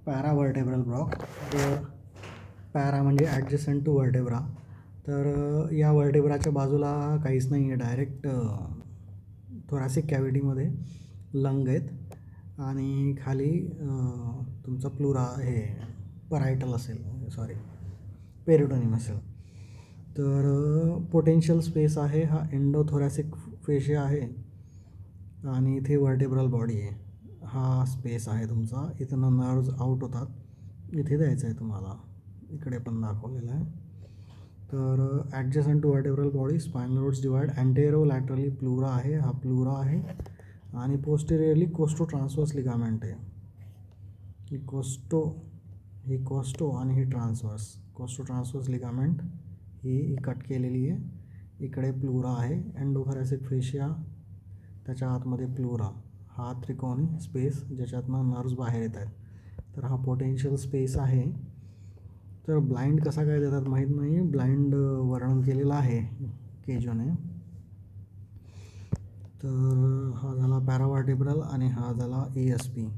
पॅराव्हर्टेब्रल block. तर para म्हणजे adjacent to व्हर्टेब्रा. तर या व्हर्टेब्राच्या बाजूला काहीच नाही आहे, डायरेक्ट थोरॅसिक कॅव्हिटीमध्ये लंग आहेत आणि खाली तुमचा प्लुरा हे परायटल असेल, पेरिटोनियम असेल. तर पोटेन्शियल स्पेस आहे, हा एंडोथोरॅसिक फेशिया आहे आणि इथे व्हर्टेब्रल बॉडी आहे. हा स्पेस आहे तुमचा, इथनं नर्व्ज आउट होतात, इथे द्यायचं आहे तुम्हाला, इकडे पण दाखवलेलं आहे. तर adjacent to vertebral body spinal roots divide. Anterolaterally pleura आहे, हा प्लुरा आहे आणि पोस्टेरियरली कोस्टो ट्रान्सवर्स लिगामेंट आहे. ही कोस्टो आणि ही ट्रान्सवर्स. कोस्टो ट्रान्सवर्स लिगामेंट ही कट केलेली आहे. इकडे प्लुरा आहे, एंडोथोरॅसिक फेशिया, त्याच्या आतमध्ये प्लुरा, हा त्रिकोणी स्पेस ज्याच्यातनं नर्व्स बाहेर येत आहेत. तर हा पोटेन्शियल स्पेस आहे. तर ब्लाइंड कसा काय देतात माहीत नाही, ब्लाइंड वर्णन केलेलं आहे केजोने. तर हा झाला पॅराव्हर्टेब्रल आणि हा झाला ESP.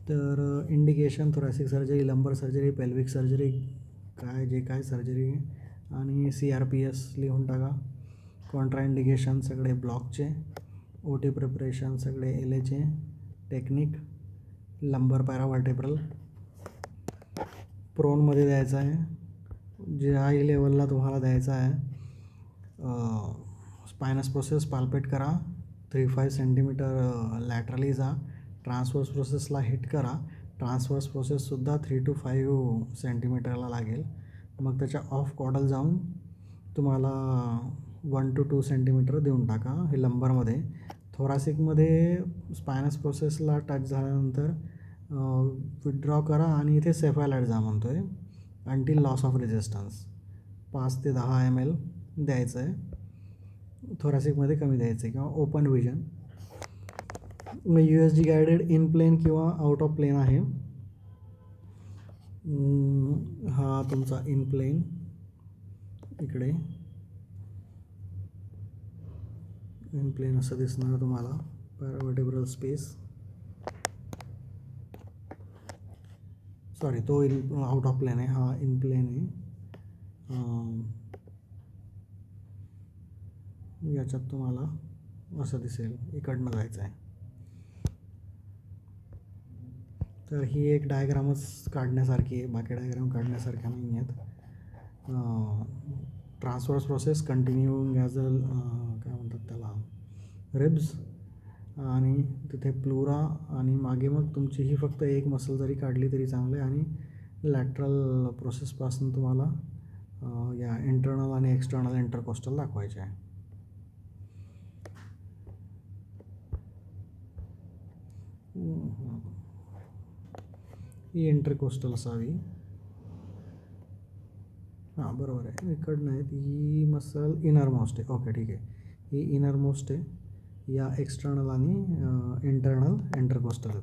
तर इंडिकेशन थोरॅसिक सर्जरी, लंबर सर्जरी, पेल्विक सर्जरी, जे काय सर्जरी आणि CRPS लिहून टाका. कॉन्ट्राइंडिकेशन सगळे ब्लॉकचे, OT प्रिपरेशन सगळे LAचे, टेक्निक लंबर पॅराव्हर्टेब्रल प्रोनमध्ये द्यायचं आहे. ज्याही लेवलला तुम्हाला द्यायचा आहे. स्पायनस प्रोसेस पाल्पेट करा, 3-5 सेंटीमीटर लॅटरली जा, ट्रान्सवर्स प्रोसेसला हिट करा. ट्रान्सवर्स प्रोसेससुद्धा 3 to 5 सेंटीमीटरला लागेल. मग त्याच्या ऑफ कॉडल जाऊन तुम्हाला 1 to 2 सेंटीमीटर देऊन टाका. हे लंबरमध्ये. थोरॅसिकमध्ये स्पायनस प्रोसेसला टच झाल्यानंतर विथड्रॉ करा आणि इथे सेफालाइट जा म्हणतो आहे, अंटिल लॉस ऑफ रेजिस्टन्स. 5 ते 10 ml द्यायचं आहे. थोरॅसिकमध्ये कमी द्यायचं आहे किंवा open vision. USG guided in plane किंवा आउट ऑफ प्लेन आहे. हा तुमचा इन प्लेन, इकडे इन प्लेन असं दिसणार तुम्हाला पॅराव्हर्टेब्रल स्पेस. तो आउट ऑफ प्लेन आहे, हा इन प्लेन आहे. याच्यात तुम्हाला असं दिसेल, इकडनं जायचं आहे. तर ही एक डायग्रामच काढण्यासारखी आहे, बाकी डायग्राम काढण्यासारख्या नाही आहेत. Transverse process continuing as a काय म्हणतात त्याला, रिब्स, आणि तिथे प्लुरा, आणि मागे मग तुमची ही फक्त एक मसल जरी काढली तरी चांगले. आणि लॅटरल प्रोसेसपासून तुम्हाला या इंटर्नल आणि एक्सटर्नल इंटरकोस्टल दाखवायचे आहे. ही इंटरकोस्टल असावी, हां बरोबर आहे, इकडनं आहेत. ही मसल इनर मोस्ट आहे, ओके ठीक आहे. ही इनर मोस्ट आहे, या एक्सटर्नल आणि इंटर्नल इंटरकोस्टल आहेत.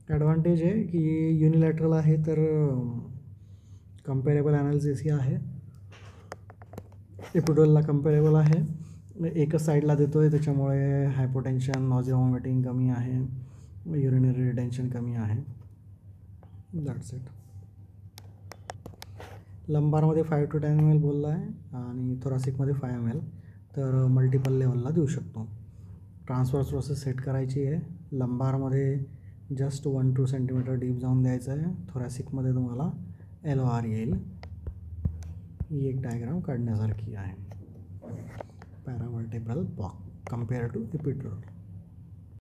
ॲडव्हान्टेज आहे की युनिलॅटरल आहे, तर कम्पॅरेबल ॲनालिसिस ही आहे. एपिड्युरलला कम्पॅरेबल आहे, एकच साईडला देतो आहे, त्याच्यामुळे हायपोटेन्शन, नॉझिया, व्हॉमिटिंग कमी आहे, युरिनरी रिटेन्शन कमी आहे. That's it. लंबारमध्ये 5 to 10 ml बोलला आहे आणि थोरॅसिकमध्ये 5 ml. तर मल्टिपल लेवलला देऊ शकतो. ट्रान्सवर्स प्रोसेस सेट करायची आहे. लंबारमध्ये जस्ट 1 to 2 सेंटीमीटर डीप जाऊन द्यायचं आहे. थोरॅसिकमध्ये तुम्हाला LOR येईल. ही एक डायग्राम काढण्यासारखी आहे. पॅराव्हर्टेब्रल ब्लॉक कम्पेअर टू एपिड्युरल.